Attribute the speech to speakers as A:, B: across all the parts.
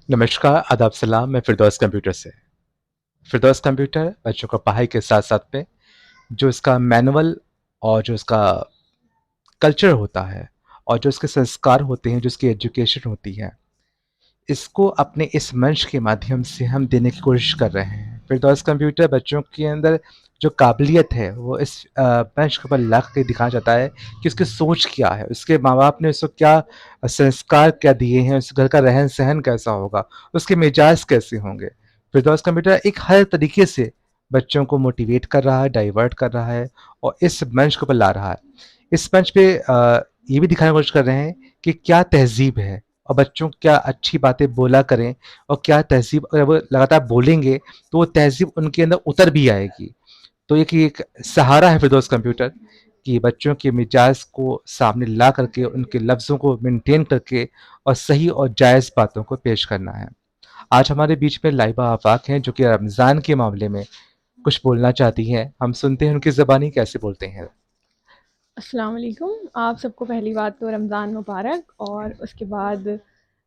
A: नमस्कार, आदाब सलाम, मैं फ़िरदौस कंप्यूटर से। फ़िरदौस कंप्यूटर बच्चों को पढ़ाई के साथ-साथ पे जो इसका मैनुअल और जो इसका कल्चर होता है और जो इसके संस्कार होते हैं, जो इसकी एजुकेशन होती है, इसको अपने इस मंच के माध्यम से हम देने की कोशिश कर रहे हैं। फ़िरदौस कंप्यूटर बच्चों के अंदर जो काबिलियत है, वो इस मंच के ऊपर ला के दिखाना चाहता है कि उसकी सोच क्या है, उसके माँ-बाप ने उसको क्या संस्कार क्या दिए हैं, उस घर का रहन-सहन कैसा होगा, उसके मिजाज कैसे होंगे। फ़िरदौस कंप्यूटर एक हर तरीके से बच्चों को मोटिवेट कर रहा है, डाइवर्ट कर रहा है और इस मंच के ऊपर ला रहा है। इस मंच पे ये भी दिखाने की कोशिश कर रहे हैं कि क्या तहज़ीब है और बच्चों को क्या अच्छी बातें बोला करें और क्या तहज़ीब अगर वो लगातार बोलेंगे, तो वो तहज़ीब उनके अंदर उतर भी आएगी। तो एक सहारा है फ़िरदौस कंप्यूटर कि बच्चों के मिजाज को सामने ला करके, उनके लफ्ज़ों को मेंटेन करके और सही और जायज़ बातों को पेश करना है। आज हमारे बीच में लाइबा आफ़ाक हैं, जो कि रमज़ान के मामले में कुछ बोलना चाहती हैं। हम सुनते हैं उनकी ज़बानी कैसे बोलते हैं।
B: अस्सलाम वालेकुम। आप सबको पहली बात तो रमज़ान मुबारक। और उसके बाद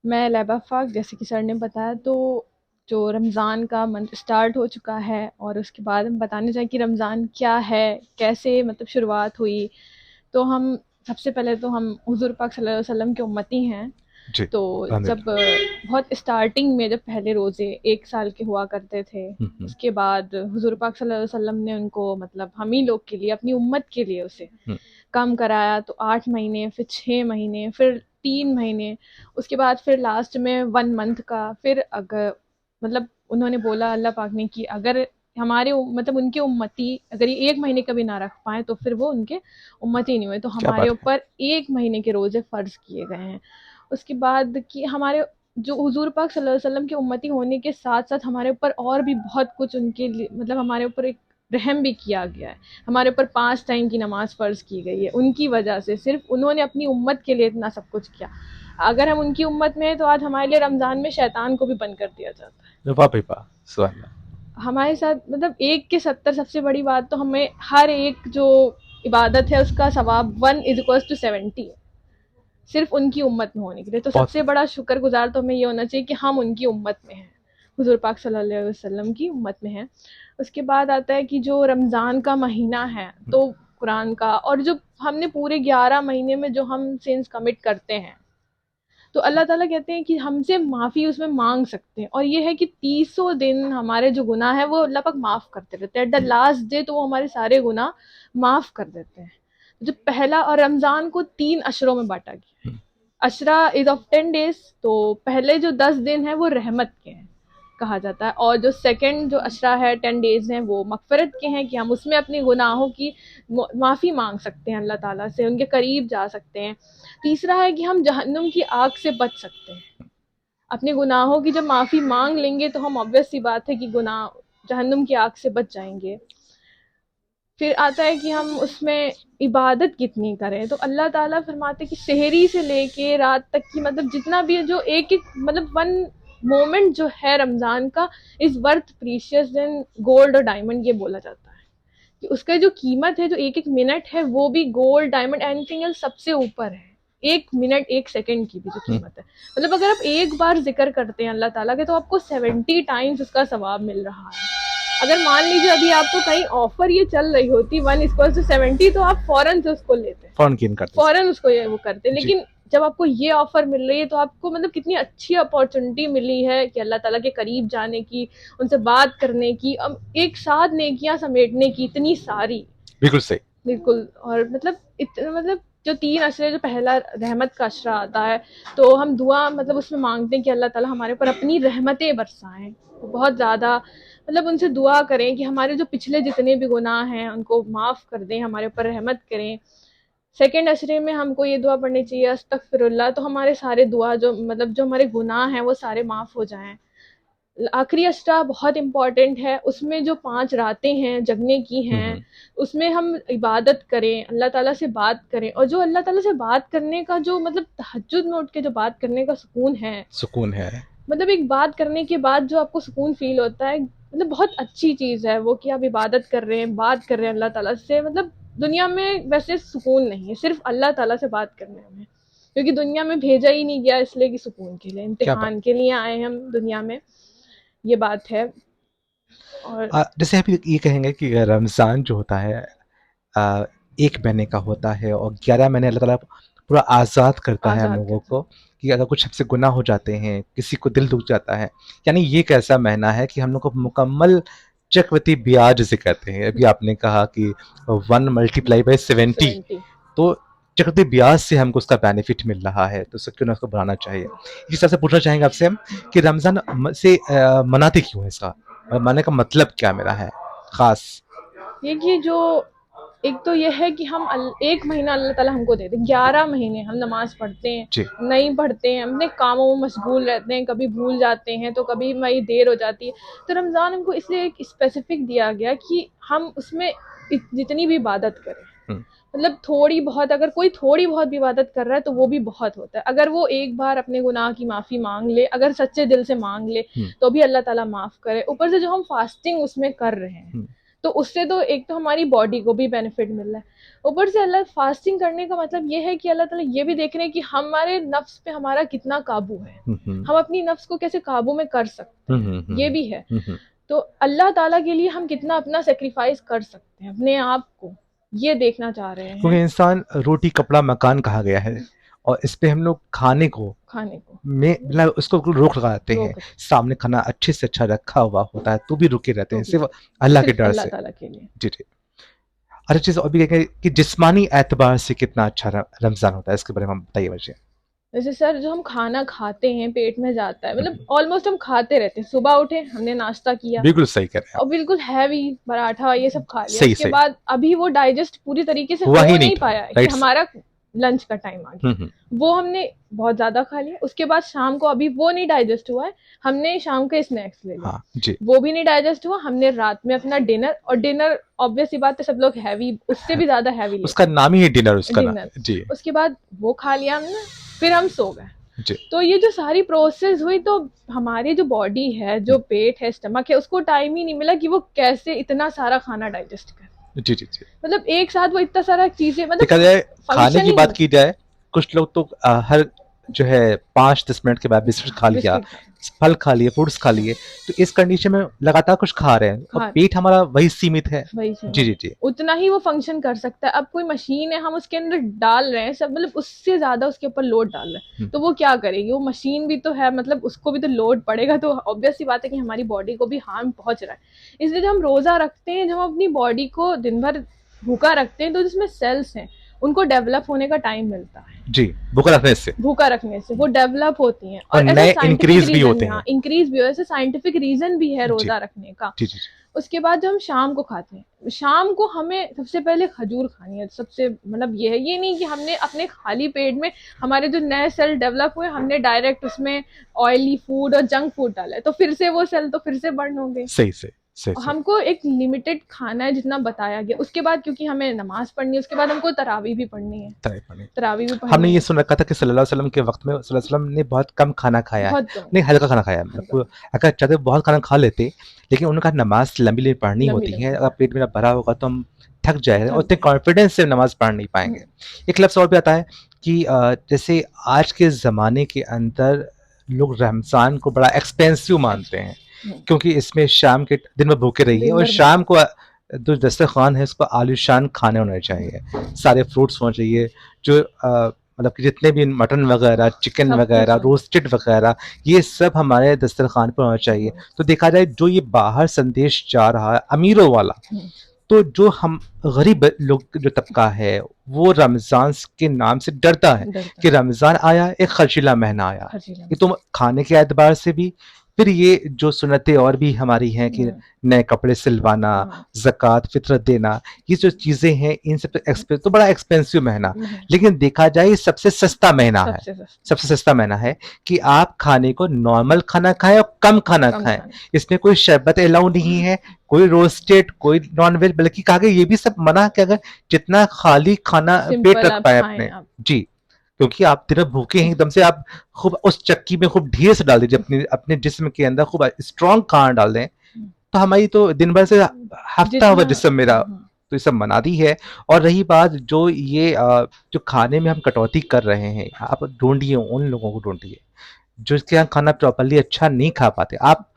B: मैं लैबा फ़ाक, जैसे कि सर ने बताया, तो जो रमज़ान का मंथ स्टार्ट हो चुका है और उसके बाद हम बताने जाएँ कि रमज़ान क्या है, कैसे मतलब शुरुआत हुई। तो हम सबसे पहले तो हम हुज़ूर पाक सल्लल्लाहु अलैहि वसल्लम के उम्मती हैं।
A: जी,
B: तो जब
A: अल्हम्दुलिल्लाह।
B: बहुत स्टार्टिंग में जब पहले रोज़े 1 साल के हुआ करते थे,
A: हुँ, हुँ,
B: उसके बाद हुज़ूर पाक सल्लल्लाहु अलैहि वसल्लम ने उनको मतलब हम ही लोग के लिए, अपनी उम्मत के लिए उसे
A: हुँ।
B: कम कराया। तो 8 महीने, फिर 6 महीने, फिर 3 महीने, उसके बाद फिर लास्ट में 1 मंथ का। फिर अगर मतलब उन्होंने बोला, अल्लाह पाक ने, कि अगर हमारे मतलब उनके उम्मती अगर ये 1 महीने का भी ना रख पाएँ तो फिर वो उनके उम्मती नहीं हुए। तो
A: क्या
B: हमारे
A: बात है!
B: ऊपर 1 महीने के रोज़े फ़र्ज़ किए गए हैं। उसके बाद कि हमारे जो हुज़ूर पाक सल्लल्लाहु अलैहि वसल्लम के उम्मती होने के साथ-साथ हमारे ऊपर और भी बहुत कुछ उनके लिए मतलब हमारे ऊपर एक रहम भी किया गया है। हमारे ऊपर 5 टाइम की नमाज़ फ़र्ज़ की गई है। उनकी वजह से सिर्फ़ उन्होंने अपनी उम्मत के लिए इतना सब कुछ किया। अगर हम उनकी उम्मत में हैं तो आज हमारे लिए रमज़ान में शैतान को भी बंद कर दिया जाता है।
A: वाह भाई वाह! सुभान अल्लाह।
B: हमारे साथ मतलब 1 के 70, सबसे बड़ी बात तो हमें हर एक जो इबादत है उसका सवाब 1 इज़ इक्वल्स टू 70 है। सिर्फ उनकी उम्मत में होने के लिए। तो
A: बहुत
B: सबसे बड़ा शुक्रगुज़ार तो हमें ये होना चाहिए कि हम उनकी उम्मत में हैं। हुज़ूर पाक सल्लल्लाहु अलैहि वसल्लम की उम्मत में हैं। उसके बाद आता है कि जो रमज़ान का महीना है,
A: हुँ,
B: तो कुरान का और जो हमने पूरे 11 महीने में जो हम सिंस कमिट करते हैं, तो अल्लाह ताला कहते हैं कि हमसे माफ़ी उसमें माँग सकते हैं। और ये है कि तीसों दिन हमारे जो गुनाह हैं वो अल्लाह पाक माफ़ करते रहते हैं। एट द लास्ट डे तो वो हमारे सारे गुनाह माफ़ कर देते हैं। जो पहला और रमज़ान को 3 अशरों में बाँटा गया है।
A: हुँ।
B: अशरा इज़ ऑफ 10 डेज़, तो पहले जो 10 दिन हैं वो रहमत के हैं कहा जाता है, और जो सेकंड जो अशरा है 10 डेज़ हैं वो मग़फ़िरत के हैं, कि हम उसमें अपने गुनाहों की माफ़ी माँग सकते हैं, अल्लाह ताला से उनके करीब जा सकते हैं। तीसरा है कि हम जहन्नुम की आग से बच सकते हैं। अपने गुनाहों की जब माफ़ी माँग लेंगे तो हम ऑब्वियस सी बात है कि गुनाह जहन्नुम की आग से बच जाएँगे। फिर आता है कि हम उसमें इबादत कितनी करें। तो अल्लाह ताला फरमाते हैं कि सेहरी से लेके रात तक की मतलब जितना भी है, जो एक-एक मतलब 1 मोमेंट जो है रमज़ान का is worth precious than gold और डायमंड, ये बोला जाता है। कि उसका जो कीमत है, जो एक-एक मिनट है, वो भी गोल्ड, डायमंड, एनीथिंग एल्स सबसे ऊपर है। 1 मिनट, 1 सेकंड की भी जो
A: हुँ,
B: कीमत है। मतलब अगर आप एक बार ज़िक्र करते हैं अल्लाह ताला के, तो आपको 70 टाइम्स उसका सवाब मिल रहा है। अगर मान लीजिए अभी आपको कहीं ऑफर ये चल रही होती 1 इक्वल टू 70, तो आप फौरन से उसको लेते,
A: फ़ौरन कीन करते थे।
B: फौरन उसको ये वो करते।
A: जी,
B: लेकिन जब आपको ये ऑफर मिल रही है तो आपको मतलब कितनी अच्छी अपॉर्चुनिटी मिली है कि अल्लाह ताला के करीब जाने की, उनसे बात करने की, अब एक साथ नेकियां समेटने की, इतनी सारी।
A: बिल्कुल सही।
B: बिल्कुल। और मतलब मतलब जो 3 अशरे, जो पहला रहमत का अशरा आता है, तो हम दुआ मतलब उसमें माँगते हैं कि अल्लाह ताला हमारे ऊपर अपनी रहमतें बरसाएँ। बहुत ज़्यादा मतलब उनसे दुआ करें कि हमारे जो पिछले जितने भी गुनाह हैं उनको माफ़ कर दें, हमारे ऊपर रहमत करें। सेकंड अशरे में हमको ये दुआ पढ़नी चाहिए, अस्तगफिरुल्लाह, तो हमारे सारे दुआ जो मतलब जो हमारे गुनाह हैं वो सारे माफ़ हो जाएँ। आखिरी अशरा बहुत इम्पोर्टेंट है, उसमें जो 5 रातें हैं जगने की
A: हुँ,
B: हैं,
A: हुँ।
B: उसमें हम इबादत करें, अल्लाह ताला से बात करें। और जो अल्लाह ताला से बात करने का जो मतलब तहज्जुद में उठ के जो बात करने का सुकून है,
A: सुकून है।
B: मतलब एक बात करने के बाद जो आपको सुकून फ़ील होता है, मतलब बहुत अच्छी चीज़ है वो, कि आप इबादत कर रहे हैं, बात कर रहे हैं अल्लाह ताला से। मतलब दुनिया में वैसे सुकून नहीं है, सिर्फ़ अल्लाह ताला से बात करने में। क्योंकि दुनिया में भेजा ही नहीं गया इसलिए कि सुकून के लिए,
A: क्या बात।
B: इम्तिहान के लिए आए हैं हम दुनिया में, ये बात है। और
A: जैसे आप ये कहेंगे कि रमज़ान जो होता है अ, 1 महीने का होता है और 11 महीने अल्लाह ताला पूरा आज़ाद करता है हम
B: आज़ाद
A: लोगों
B: करता
A: को कि अगर कुछ हमसे गुनाह हो जाते हैं, किसी को दिल दुख जाता है, यानी ये एक ऐसा महीना है कि हम लोग को मुकम्मल चक्रवृद्धि ब्याज जिसे कहते हैं। अभी आपने कहा कि 1 मल्टीप्लाई बाय 70,
B: 70।
A: तो चक्रवृद्धि ब्याज से हमको उसका बेनिफिट मिल रहा है, तो क्यों ना उसको बढ़ाना चाहिए। इस हिसाब से पूछना चाहेंगे आपसे हम कि रमज़ान मनाते क्यों हैं इसका? मनाने का मतलब क्या मेरा है ख़ास?
B: ये कि जो एक तो ये है कि हम 1 महीना अल्लाह ताला हमको देते, 11 महीने हम नमाज पढ़ते हैं,
A: जी।
B: नहीं पढ़ते हैं, अपने कामों में मशगूल रहते हैं, कभी भूल जाते हैं तो कभी हमारी देर हो जाती है। तो रमज़ान हमको इसलिए एक स्पेसिफिक दिया गया कि हम उसमें जितनी भी इबादत करें,
A: हुँ,
B: मतलब थोड़ी बहुत, अगर कोई थोड़ी बहुत भी इबादत कर रहा है तो वो भी बहुत होता है। अगर वो एक बार अपने गुनाह की माफ़ी मांग ले, अगर सच्चे दिल से मांग ले,
A: हुँ,
B: तो भी अल्लाह ताला माफ़ करे। ऊपर से जो हम फास्टिंग उसमें कर रहे हैं,
A: हुँ,
B: तो उससे तो एक तो हमारी बॉडी को भी बेनिफिट मिल रहा है, ऊपर से अल्लाह फास्टिंग करने का मतलब ये है कि अल्लाह ताला ये भी देख रहे हैं कि हमारे नफ्स पे हमारा कितना काबू है,
A: हुँ, हुँ,
B: हम अपनी नफ्स को कैसे काबू में कर सकते
A: हुँ,
B: हैं,
A: हुँ,
B: ये
A: हुँ,
B: भी है।
A: हुँ, हुँ।
B: तो अल्लाह ताला के लिए हम कितना अपना सेक्रीफाइस कर सकते हैं, अपने आप को, ये देखना चाह रहे
A: क्योंकि
B: हैं।
A: इंसान रोटी कपड़ा मकान कहा गया है और इस पे हम लोग खाने को
B: खाने को
A: में मतलब उसको बिल्कुल रोक लगाते हैं।
B: रोक,
A: सामने खाना अच्छे से अच्छा रखा हुआ होता है तो भी रुके रहते
B: तो
A: हैं
B: भी
A: सिर्फ़ अल्लाह के
B: सिर्फ
A: डर
B: अल्लाह
A: से।
B: ताला के लिए।
A: जी, जी। अच्छा चीज़ और भी है कि जिस्मानी एतबार से कितना अच्छा रमज़ान होता है, इसके बारे में हम बताइए मुझे?
B: जैसे सर जो हम खाना खाते हैं पेट में जाता है,
A: हुँ,
B: मतलब
A: हुँ।
B: ऑलमोस्ट हम खाते रहते हैं, सुबह उठे हमने नाश्ता किया
A: बिल्कुल सही कह रहे हैं आप।
B: और बिल्कुल हैवी पराठा ये सब खा लिया,
A: सही,
B: उसके
A: सही।
B: बाद अभी वो डाइजेस्ट पूरी तरीके से
A: हुआ
B: हो
A: ही नहीं
B: नहीं
A: था।
B: पाया है कि
A: राइट से।
B: हमारा लंच का टाइम आ
A: हुँ,
B: गया,
A: हुँ।
B: वो हमने बहुत ज्यादा खा लिया, उसके बाद शाम को अभी वो नहीं डाइजेस्ट हुआ है, हमने शाम के स्नैक्स ले लिए,
A: हाँ, जी।
B: वो भी नहीं डाइजेस्ट हुआ, हमने रात में अपना डिनर, और डिनर ऑब्वियस सी बात है सब लोग हैवी, उससे
A: है
B: भी ज्यादा हैवी
A: उसका
B: लेते
A: नाम ही है डिनर
B: हैं
A: उसका ना
B: डिनर।
A: जी,
B: उसके बाद वो खा लिया हमने, फिर हम सो गए।
A: जी।
B: तो ये जो सारी प्रोसेस हुई, तो हमारी जो बॉडी है,
A: हुँ।
B: जो पेट है, स्टमक है, उसको टाइम ही नहीं मिला कि वो कैसे इतना सारा खाना डाइजेस्ट करे।
A: जी, जी, जी।
B: मतलब एक साथ वो इतना सारा चीजें, मतलब
A: देखा जाए खाने
B: फंक्शन
A: की
B: ही
A: बात
B: नहीं।
A: की जाए, कुछ लोग तो हर जो है 5-10 मिनट के बाद बिस्किट खा लिया,
B: बिस्किट खा
A: फल खा लिए, फ्रूट्स खा लिए, तो इस कंडीशन में लगातार कुछ खा रहे हैं और
B: खा
A: पेट हमारा वही सीमित है।
B: वही
A: जी,
B: सीमित,
A: जी, जी।
B: उतना ही वो फंक्शन कर सकता है। अब कोई मशीन है, हम उसके अंदर डाल रहे हैं सब, मतलब उससे ज्यादा उसके ऊपर लोड डाल रहे हैं,
A: हुँ,
B: तो वो क्या करेगी, वो मशीन भी तो है, मतलब उसको भी तो लोड पड़ेगा, तो ऑब्वियस सी बात है कि हमारी बॉडी को भी हार्म पहुंच रहा है। इसलिए जब हम रोजा रखते हैं, जब हम अपनी बॉडी को दिन भर भूखा रखते हैं, तो जिसमें सेल्स हैं उनको डेवलप होने का टाइम मिलता है,
A: जी, भूखा रखने से
B: भूखा रखने से वो डेवलप होती हैं,
A: और
B: और ऐसा
A: नए
B: साइंटिफिक
A: इंक्रीज़ भी
B: रीजन
A: होते
B: भी, हाँ
A: हैं।
B: इंक्रीज भी हो, ऐसे साइंटिफिक रीजन भी है
A: जी,
B: रोजा रखने का।
A: जी, जी, जी।
B: उसके बाद जब हम शाम को खाते हैं, शाम को हमें सबसे पहले खजूर खानी है, सबसे मतलब ये है, ये नहीं कि हमने अपने खाली पेट में हमारे जो नए सेल डेवलप हुए, हमने डायरेक्ट उसमें ऑयली फूड और जंक फूड डाला है, तो फिर से वो सेल तो फिर से बर्न हो गए।
A: सही, सही, सही, सही।
B: हमको एक लिमिटेड खाना है जितना बताया गया, उसके बाद क्योंकि हमें नमाज पढ़नी है, उसके बाद हमको तरावी भी पढ़नी है,
A: तय पड़े।
B: तरावी भी
A: हमने
B: पढ़नी
A: ये
B: है।
A: सुन रखा था कि सल्लल्लाहु अलैहि वसल्लम के वक़्त में सल्लल्लाहु अलैहि वसल्लम ने बहुत कम खाना खाया है।
B: बहुत कम,
A: नहीं, हल्का खाना खाया है।
B: हल्का,
A: मतलब अगर चाहते तो बहुत खाना खा लेते, लेकिन उनका नमाज़ लंबी-लंबी पढ़नी
B: लंबी
A: होती है।
B: लंबी
A: अगर पेट मेरा भरा होगा तो हम थक जाएँगे और
B: थक
A: उतने
B: जाए।
A: कॉन्फिडेंस से नमाज़ पढ़ नहीं पाएँगे। एक लफ्ज़ और भी आता है कि जैसे आज के ज़माने के अंदर लोग रमज़ान को बड़ा एक्सपेंसिव मानते हैं, क्योंकि इसमें शाम के दिन भर भूखे रहिए
B: दिन
A: और
B: भर
A: शाम को जो दस्तरख़्वान है उसको आलीशान खाने होने चाहिए। सारे फ्रूट्स होने चाहिए जो मतलब कि जितने भी मटन वगैरह, चिकन
B: सब कुछ
A: वगैरह,
B: होना
A: रोस्टेड वगैरह ये सब हमारे दस्तरख़्वान पर होना चाहिए।
B: चाहिए।
A: तो देखा जाए जो ये बाहर संदेश जा रहा है अमीरों वाला, तो जो हम गरीब लोग जो तबका है वो रमज़ान के नाम से डरता है
B: डरता
A: कि
B: है,
A: रमज़ान आया एक खर्चीला महीना आया।
B: खर्चीला
A: ये तो खाने के एतबार से भी, फिर ये जो सुन्नतें और भी हमारी हैं कि
B: में।
A: नए कपड़े सिलवाना,
B: हाँ,
A: ज़कात, फ़ितरत देना, ये जो चीज़ें हैं इन सब तो बड़ा एक्सपेंसिव महीना।
B: नहीं,
A: लेकिन देखा जाए ये सबसे सस्ता महीना है।
B: सबसे सस्ता,
A: सबसे सस्ता महीना है कि आप खाने को नॉर्मल खाना खाएँ और कम खाना
B: कम
A: खाएँ।
B: खाना,
A: इसमें कोई शरबत अलाउ नहीं है, कोई रोस्टेड, कोई नॉन-वेज, बल्कि कहा गया ये भी सब मना कि अगर जितना खाली खाना पेट
B: सिंपल
A: रख
B: आप
A: पाएँ
B: खाएँ
A: अपने।
B: आप।
A: जी। क्योंकि आप दिन भर भूखे हैं एकदम से आप खूब उस चक्की में खूब ढेर से डाल दीजिए अपने अपने जिस्म के अंदर खूब स्ट्रॉन्ग खाना डाल दें, तो हमारी तो दिन भर से हफ्ता हुआ
B: जितना
A: जिस्म मेरा तो ये सब मनादी है। और रही बात जो ये जो खाने में हम कटौती कर रहे हैं, आप ढूंढिए, उन लोगों को ढूंढिए जो इसके यहाँ खाना प्रॉपरली अच्छा नहीं खा पाते। आप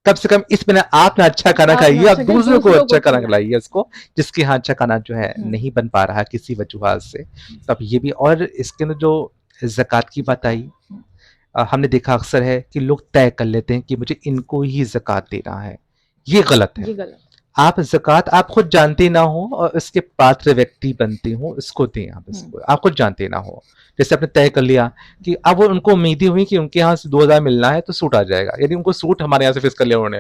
A: कम से कम इस महीने आप ना अच्छा खाना
B: आप ना
A: खाइए, आप
B: अच्छा खाए,
A: दूसरों को
B: दूसरों
A: अच्छा
B: को
A: खाना
B: खिलाएं।
A: खिलाइए उसको, जिसके यहाँ अच्छा खाना जो है नहीं बन पा रहा है किसी वजूहत से। तो आप ये भी, और इसके अंदर जो ज़कात की बात आई, हमने देखा अक्सर है कि लोग तय कर लेते हैं कि मुझे इनको ही ज़कात देना है। ये गलत है।
B: ये गलत।
A: आप ज़कात आप खुद जानते ना हो और इसके पात्र व्यक्ति बनते हो, इसको दें आप इसको, आप खुद जानते ना हो। जैसे आपने तय कर लिया कि अब वो उनको उम्मीदें हुई कि उनके यहाँ से 2000 मिलना है तो सूट आ जाएगा, यानी उनको सूट हमारे यहाँ से फिक्स कर लिया उन्होंने,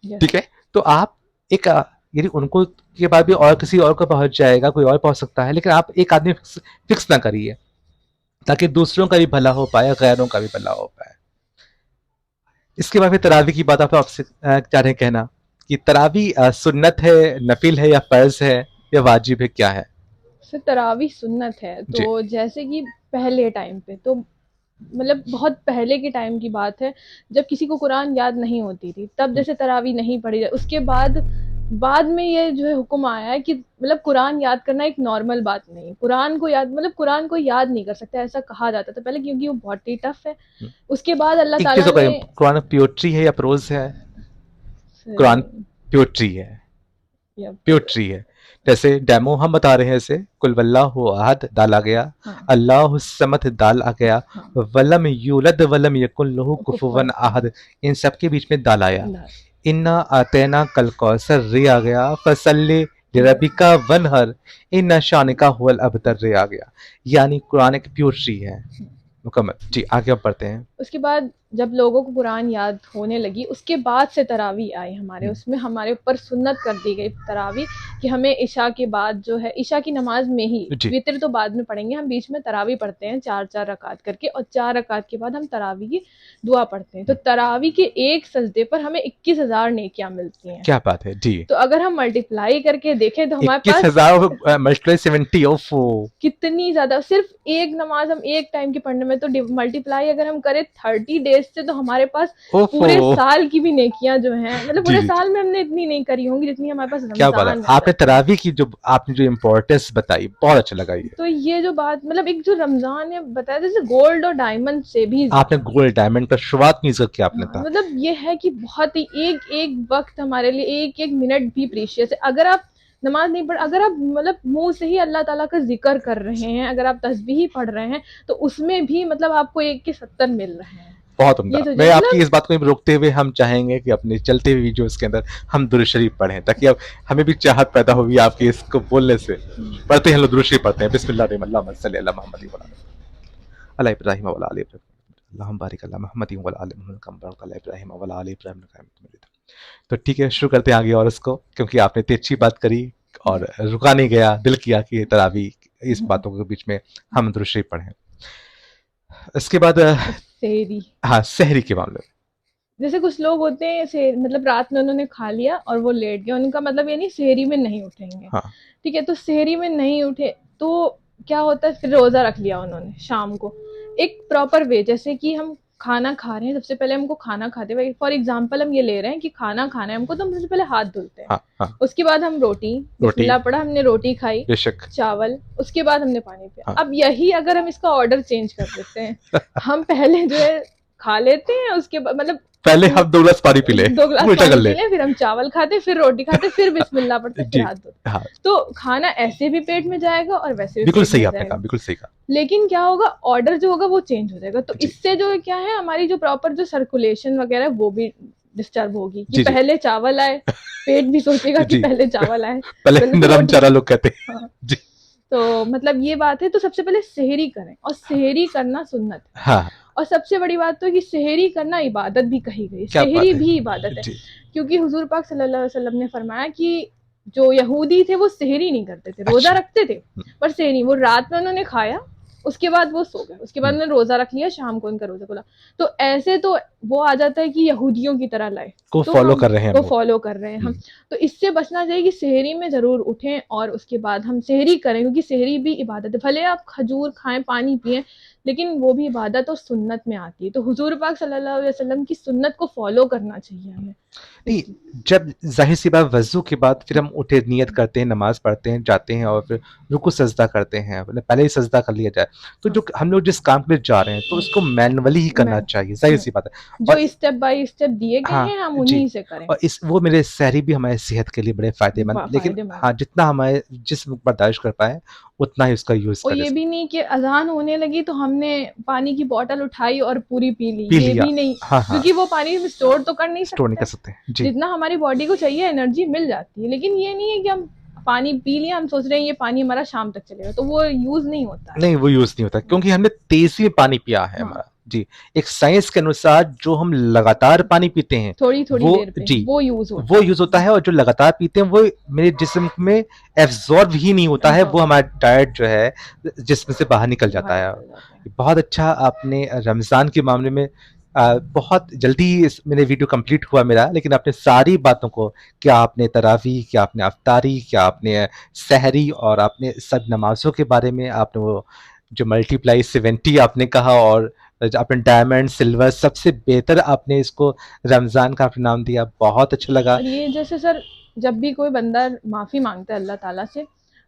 B: यस।
A: ठीक है? तो आप एक यदि उनको के बाद भी और किसी और को पहुँच जाएगा, कोई और पहुँच सकता है, लेकिन आप एक आदमी फिक्स ना करिए, ताकि दूसरों का भी भला हो पाए, गैरों का भी भला हो पाए। इसके बाद फिर तरावी की बात आप आपसे चाह रहे हैं कहना कि तरावी सुन्नत है, नफिल है या फर्ज है या वाजिब है, क्या है?
B: सर तरावी सुन्नत है,
A: जी
B: तो जैसे कि पहले टाइम पे तो मतलब बहुत पहले के टाइम की बात है, जब किसी को कुरान याद नहीं होती थी तब जैसे तरावी नहीं पढ़ी जाए। उसके बाद बाद में ये जो है हुक्म आया है कि मतलब कुरान याद करना एक नॉर्मल बात नहीं है। कुरान को याद मतलब कुरान को याद नहीं कर सकता, ऐसा कहा जाता था पहले, क्योंकि वो बहुत ही टफ है। उसके बाद अल्लाह
A: एक चीज
B: ताला
A: तो
B: ने
A: करें, कुरान पोएट्री है या प्रोज है? कुरान पोएट्री है,
B: या
A: पोएट्री है। जैसे डेमो हम बता रहे हैं, ऐसे कुल वल्लाहु अहद डाला गया,
B: हाँ
A: अल्लाहु समद डाला गया,
B: हाँ
A: वलम यूलद वलम यकुन लहू कुफुवन
B: कुफवन
A: अहद, इन सब के बीच में दाल आया।
B: अहद।
A: इन्ना आतेना कल कौसर रे आ गया, फसल्ले लिरबिका वनहर, इन्ना शानिका हुवल अबतर रे आ गया। यानी कुरान एक पोएट्री है मुकम्मल। जी आगे हम पढ़ते हैं।
B: उसके बाद जब लोगों को कुरान याद होने लगी, उसके बाद से तरावी आई हमारे, उसमें हमारे ऊपर सुन्नत कर दी गई तरावी कि हमें इशा के बाद जो है, इशा की नमाज में ही,
A: जी
B: वितर तो बाद में पढ़ेंगे, हम बीच में तरावी पढ़ते हैं 4-4 रकात करके, और 4 रकात के बाद हम तरावी की दुआ पढ़ते हैं। तो तरावी के एक सजदे पर हमें 21,000 नेकियां मिलती हैं।
A: क्या बात है जी।
B: तो अगर हम मल्टीप्लाई करके देखें तो हमारे
A: इक्कीस
B: पास
A: हजार मल्टीप्लाई 70 ऑफ।
B: कितनी ज्यादा, सिर्फ एक नमाज हम एक टाइम के पढ़ने में, तो मल्टीप्लाई अगर हम करें 30 डेज से, तो हमारे पास
A: ओफो।
B: पूरे साल की भी नेकियां जो हैं, मतलब
A: जी
B: पूरे
A: जी
B: साल में हमने इतनी नहीं करी होंगी जितनी हमारे पास
A: क्या बात है,
B: रमजान में आ
A: आपने
B: जाती है।
A: तरावी की जो आपने जो इम्पोर्टेंस बताई बहुत अच्छा लगा ये।
B: तो ये जो बात, मतलब एक जो रमजान है बताया, जैसे गोल्ड और डायमंड से भी
A: आपने
B: ज्यादा।
A: गोल्ड डायमंड का शुरुआत नहीं किया आपने
B: हाँ,
A: था।
B: मतलब ये है कि बहुत ही एक एक वक्त हमारे लिए, एक एक मिनट भी प्रीशियस है। अगर आप नमाज नहीं पढ़, अगर आप मतलब मुंह से ही अल्लाह ताला का जिक्र कर रहे हैं, अगर आप तस्बीह पढ़ रहे हैं, तो उसमें भी मतलब आपको 1 के 70 मिल रहे हैं।
A: बहुत
B: ये
A: उम्दा।
B: सोचिए
A: मैं आपकी
B: मतलब।
A: इस बात को रोकते हुए हम चाहेंगे कि अपने चलते हुए वीडियोस के अंदर हम दुरूद शरीफ पढ़ें, ताकि अब हमें भी चाहत पैदा होगी आपके इसको बोलने से। पढ़ते हैं, हम लोग दुरूद शरीफ पढ़ते हैं। बिस्मिल्लाह सल्ली अला मोहम्मद अला इब्राहिम वअला आलि इब्राहिम, अल्लाहुम्मा बारिक अला मोहम्मद वअला आलि मोहम्मद कमा बारकता अला इब्राहिम वअला आलि इब्राहिम इन्नका हमीदुम मजीद। तो ठीक है, शुरू करते हैं आगे और इसको, क्योंकि आपने इतनी अच्छी बात करी और रुका नहीं गया, दिल किया कि ये तरावी इस बातों के बीच में हम दुरूद शरीफ पढ़ें। इसके बाद
B: सेहरी,
A: हाँ, सहरी के मामले में।
B: जैसे कुछ लोग होते हैं से मतलब रात में उन्होंने खा लिया और वो लेट गए, उनका मतलब ये नहीं सेहरी में नहीं उठेंगे।
A: हाँ
B: ठीक है, तो सेहरी में नहीं उठे तो क्या होता है, फिर रोजा रख लिया उन्होंने शाम को एक प्रॉपर वे, जैसे कि हम खाना खा रहे हैं, सबसे पहले हमको खाना खाते हुए, फॉर एग्जाम्पल हम ये ले रहे हैं कि खाना खाना है हमको, तो हम सबसे पहले हाथ धुलते हैं।
A: हाँ हाँ।
B: उसके बाद हम रोटी,
A: रोटी,
B: बिस्मिल्लाह पढ़ा, हमने रोटी खाई,
A: बेशक।
B: चावल, उसके बाद हमने पानी पिया।
A: हाँ
B: अब यही अगर हम इसका ऑर्डर चेंज कर देते हैं, हम पहले जो है खा लेते हैं, उसके बाद मतलब
A: पहले हम 2 गिलास पानी पी ले,
B: 2 गिलास
A: उल्टा कर
B: पानी
A: ले।
B: पी लें, फिर हम चावल खाते, फिर रोटी खाते, फिर बिस्मिल्लाह पढ़ते, फिर
A: जी
B: हाथ धोते।
A: हाँ,
B: तो खाना ऐसे भी पेट में जाएगा और वैसे भी
A: बिल्कुल
B: पेट
A: सही
B: में
A: आपने कहा,
B: जाएगा।
A: बिल्कुल सही कहा।
B: लेकिन क्या होगा, ऑर्डर जो होगा वो चेंज हो जाएगा। तो
A: जी
B: इससे जो क्या है, हमारी जो प्रॉपर जो सर्कुलेशन वगैरह वो भी डिस्टर्ब होगी कि
A: जी जी
B: पहले चावल आए, पेट भी सोचेगा कि
A: जी।
B: पहले चावल आए,
A: पहले
B: पहले तो
A: नरम
B: रोटी।
A: चारा लोग कहते हैं।
B: हाँ,
A: जी
B: तो मतलब ये बात है। तो सबसे पहले सेहरी करें, और सेहरी करना सुन्नत है।
A: हाँ,
B: और सबसे बड़ी बात तो कि सेहरी करना इबादत भी कही गई,
A: क्या बात
B: सेहरी
A: है।
B: भी इबादत है।
A: जी
B: क्योंकि हुजूर पाक सल्लल्लाहु अलैहि वसल्लम ने फरमाया कि जो यहूदी थे वो सेहरी नहीं करते थे, रोजा
A: अच्छा।
B: रखते थे पर सेहरी, वो रात में उन्होंने खाया, उसके बाद वो सो गए, उसके बाद उन्होंने रोजा रख लिया, शाम को उनका रोजा खुला। तो ऐसे तो वो आ जाता है कि यहूदियों की तरह लाइफ
A: को
B: तो
A: फॉलो
B: हम
A: कर रहे हैं हम
B: को
A: लोग।
B: फॉलो कर रहे हैं हम। तो इससे बचना चाहिए कि सेहरी में ज़रूर उठें और उसके बाद हम सेहरी करें, क्योंकि सेहरी भी इबादत है। भले आप खजूर खाएं, पानी पिए, लेकिन वो भी इबादत और सुन्नत में आती है। तो हुजूर पाक सल्लल्लाहु अलैहि वसल्लम की सुन्नत को फॉलो करना चाहिए हमें।
A: नहीं,
B: इसलिए
A: जब ज़ाहिर-सी बात वज़ू के बाद फिर हम उठे, नियत करते हैं, नमाज़ पढ़ते हैं, जाते हैं और फिर रुकू सजदा करते हैं, मतलब पहले ही सजदा कर लिया जाए। तो
B: हाँ,
A: जो हम लोग जिस काम के लिए जा रहे हैं, तो उसको मैनुअली ही करना
B: मैं
A: चाहिए,
B: हम्म,
A: ज़ाहिर-सी बात है।
B: जो
A: और
B: स्टेप बाय स्टेप दिए गए
A: हाँ,
B: हैं हम
A: जी।
B: उन्हीं से करें।
A: और इस वो मेरे सहरी भी हमारे सेहत के लिए बड़े फ़ायदेमंद, लेकिन
B: फायदेमंद
A: हाँ,
B: है।
A: जितना हमारे जिस्म बर्दाश्त कर पाए, उतना ही उसका यूज़
B: और
A: करें।
B: ये भी नहीं कि अजान होने लगी तो हमने पानी की बोतल उठाई और पूरी पी ली,
A: पी
B: ये
A: लिया।
B: भी नहीं,
A: हाँ, हाँ,
B: क्योंकि वो पानी हम स्टोर तो कर नहीं
A: स्टोर नहीं कर
B: सकते।
A: सकते। जी।
B: जितना हमारी बॉडी को चाहिए एनर्जी मिल जाती है, लेकिन ये नहीं है कि हम पानी पी लिया, हम सोच रहे हैं ये पानी हमारा शाम तक चलेगा, तो वो यूज नहीं होता है।
A: नहीं, वो यूज़ नहीं होता क्योंकि हमने तेज़ी में पानी पिया है
B: हाँ,
A: हमारा। जी, एक साइंस के अनुसार जो हम लगातार पानी पीते हैं,
B: थोड़ी थोड़ी
A: वो
B: देर पे
A: जी,
B: वो यूज होता
A: वो
B: है।
A: यूज़ होता है और जो लगातार पीते हैं, वो मेरे जिस्म में एब्ज़ॉर्ब ही नहीं होता है, वो
B: एब्जॉर्ब
A: हमारा डायट जो है, जिस्म से बाहर निकल जाता
B: बाहर
A: है।
B: निकल जाता है।
A: बहुत अच्छा आपने रमज़ान के मामले में बहुत जल्दी इस मेरे वीडियो कंप्लीट हुआ मेरा, लेकिन आपने सारी बातों को, क्या आपने तरावी, क्या आपने अफ्तारी, क्या आपने सहरी और आपने सब नमाज़ों के बारे में, आपने वो जो मल्टीप्लाई 70 आपने कहा और आपने डायमंड, सिल्वर सबसे बेहतर आपने इसको रमज़ान का आपने नाम दिया, बहुत अच्छा लगा।
B: और ये जैसे सर, जब भी कोई बंदा माफी मांगता है अल्लाह ताला से,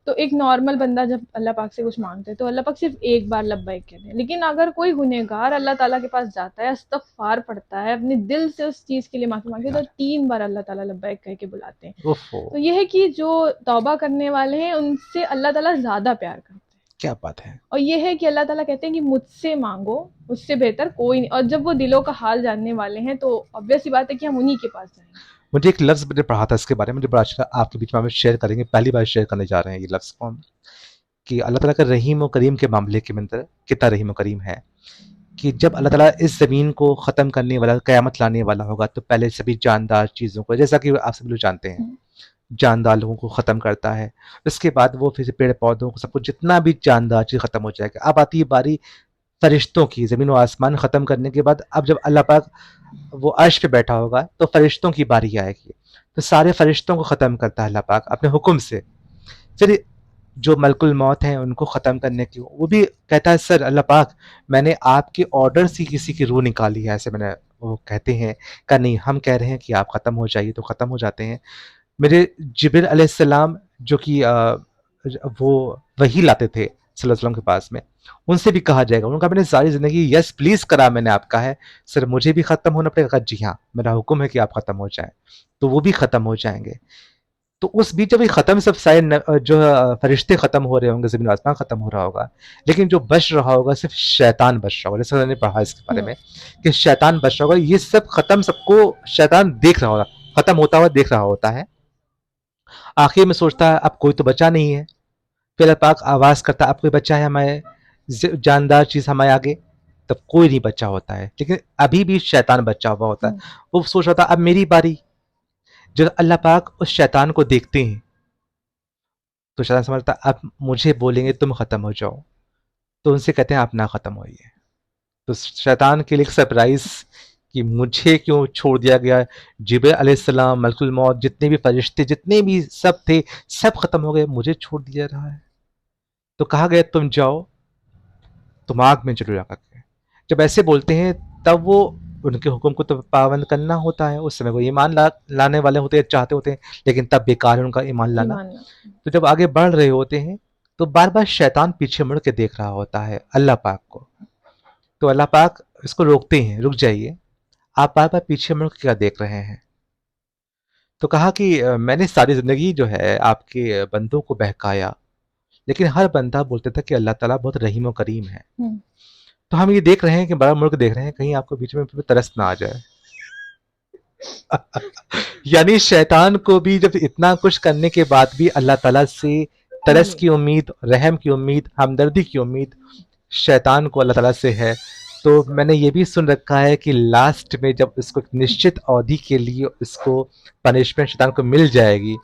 B: तो एक नॉर्मल बंदा जब अल्लाह पाक से कुछ मांगता है तो अल्लाह पाक सिर्फ एक बार लब्बैक कहते हैं, लेकिन अगर कोई गुनहगार अल्लाह ताला के पास जाता है, इस्तगफार पढ़ता है, अपने दिल से उस चीज के लिए माफी मांगते है, तो 3 बार अल्लाह ताला लब्बैक कह के बुलाते हैं।
A: ओफ़ो!
B: तो ये है कि जो तौबा करने वाले हैं उनसे अल्लाह ताला ज्यादा प्यार करते हैं।
A: क्या बात है!
B: और ये है कि अल्लाह ताला कहते हैं कि मुझसे मांगो, मुझसे बेहतर कोई नहीं। और जब वो दिलों का हाल जानने वाले हैं तो ऑब्वियस सी बात है कि हम उन्हीं के पास जाएंगे।
A: मुझे एक लफ्ज़ मैंने पढ़ा था इसके बारे में, मुझे बड़ा अच्छा लगा, आपके बीच में हम शेयर करेंगे, पहली बार शेयर करने जा रहे हैं ये लफ्ज़ को हम, कि अल्लाह ताला का रहीम और करीम के मामले के अंदर कितना रहीम और करीम है, कि जब अल्लाह ताला इस ज़मीन को ख़त्म करने वाला, क़यामत लाने वाला होगा, तो पहले सभी जानदार चीज़ों को, जैसा कि आप सभी लोग जानते हैं, जानदार लोगों को ख़त्म करता है। उसके बाद वो फिर पेड़-पौधों को, सब कुछ जितना भी जानदार चीज़ ख़त्म हो जाएगा। अब आती है बारी फ़रिश्तों की, ज़मीन और आसमान ख़त्म करने के बाद अब जब अल्लाह पाक वो अर्श पे बैठा होगा, तो फ़रिश्तों की बारी आएगी। तो सारे फ़रिश्तों को ख़त्म करता है अल्लाह पाक अपने हुक्म से। फिर जो मलकुल मौत हैं उनको ख़त्म करने की, वो भी कहता है, सर अल्लाह पाक, मैंने आपके ऑर्डर से किसी की रूह निकाली है, ऐसे मैंने, वो कहते हैं, कहा नहीं, हम कह रहे हैं कि आप ख़त्म हो जाइए, तो ख़त्म हो जाते हैं। मेरे जिब्रील अलैहिस्सलाम जो कि वो वही लाते थे सल्लल्लाहु अलैहि वसल्लम के पास में, उनसे भी कहा जाएगा, उन्होंने कहा मैंने सारी ज़िंदगी यस प्लीज़ करा मैंने आपका है, सर मुझे भी ख़त्म होना पड़ेगा? कहा जी हाँ, मेरा हुक्म है कि आप ख़त्म हो जाएँ। तो वो भी ख़त्म हो जाएँगे। तो उस बीच जब ये ख़त्म, सब सारे जो फरिश्ते ख़त्म हो रहे होंगे, ज़मीन आसमान ख़त्म हो रहा होगा, लेकिन जो बच रहा होगा सिर्फ शैतान बच रहा होगा। जैसे मैंने पढ़ा इसके बारे में कि शैतान बच रहा होगा, ये सब ख़त्म, सबको शैतान देख रहा होगा, ख़त्म होता हुआ देख रहा होता है। आखिर में सोचता है अब कोई तो बचा नहीं है, फिर अल्लाह पाक आवाज़ करता है अब कोई बचा है हमारे जानदार चीज़ हमारे आगे, तब कोई नहीं बचा होता है, लेकिन अभी भी शैतान बचा हुआ होता है। वो सोच रहा था अब मेरी बारी। जब अल्लाह पाक उस शैतान को देखते हैं, तो शैतान समझता है अब मुझे बोलेंगे तुम ख़त्म हो जाओ, तो उनसे कहते हैं आप ना ख़त्म होइए। तो शैतान के लिए एक सरप्राइज़ कि मुझे क्यों छोड़ दिया गया। जिब्रील अलैहिस्सलाम, मलकुल मौत, जितने भी फरिश्ते, जितने भी सब थे, सब ख़त्म हो गए, मुझे छोड़ दिया रहा है। तो कहा गया तुम जाओ, तुम आग में जलो जा के। जब ऐसे बोलते हैं, तब वो उनके हुक्म को तो पाबंद करना होता है। उस समय वो ईमान लाने वाले होते हैं, चाहते होते हैं, लेकिन तब बेकार है उनका ईमान लाना।
B: ईमान।
A: तो जब आगे बढ़ रहे होते हैं, तो बार बार शैतान पीछे मुड़ के देख रहा होता है अल्लाह पाक को। तो अल्लाह पाक इसको रोकते हैं, रुक जाइए, आप बार बार पीछे मुड़ के क्या देख रहे हैं? तो कहा कि मैंने सारी ज़िंदगी जो है आपके बंदों को बहकाया, लेकिन हर बंदा बोलता था कि अल्लाह ताला बहुत रहीम और करीम है। तो हम ये देख रहे हैं कि बड़ा मुड़ के देख रहे हैं, कहीं आपको बीच में तरस ना आ जाए। यानी शैतान को भी जब इतना कुछ करने के बाद भी अल्लाह ताला से तरस की उम्मीद, रहम की उम्मीद, हमदर्दी की उम्मीद शैतान को अल्लाह ताला से है। तो मैंने ये भी सुन रखा है कि लास्ट में जब इसको एक निश्चित अवधि के लिए इसको पनिशमेंट शैतान को मिल जाएगी,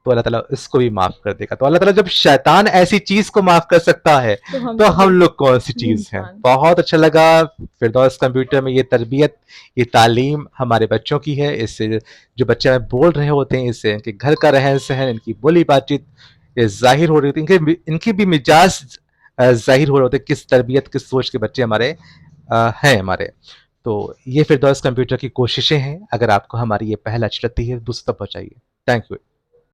A: तो अल्लाह ताला उसको भी माफ कर देगा। तो अल्लाह ताला जब शैतान ऐसी चीज को माफ कर सकता है तो हम लोग कौन सी चीज हैं।
B: इंसान।
A: बहुत अच्छा लगा फिरदौस कंप्यूटर में ये तरबियत, ये तालीम हमारे बच्चों की है। इससे जो बच्चे बोल रहे होते हैं, इससे इनके घर का रहन सहन, इनकी बोली बातचीत ये जाहिर हो रही होती है, इनकी भी मिजाज जाहिर हो रहे होते हैं, किस तरबियत किस सोच के बच्चे हमारे हैं हमारे। तो ये फिरदौस कंप्यूटर की कोशिशें हैं। अगर आपको हमारी ये पहल अच्छी लगती है दूसरों तक पहुंचाइए। Thank you.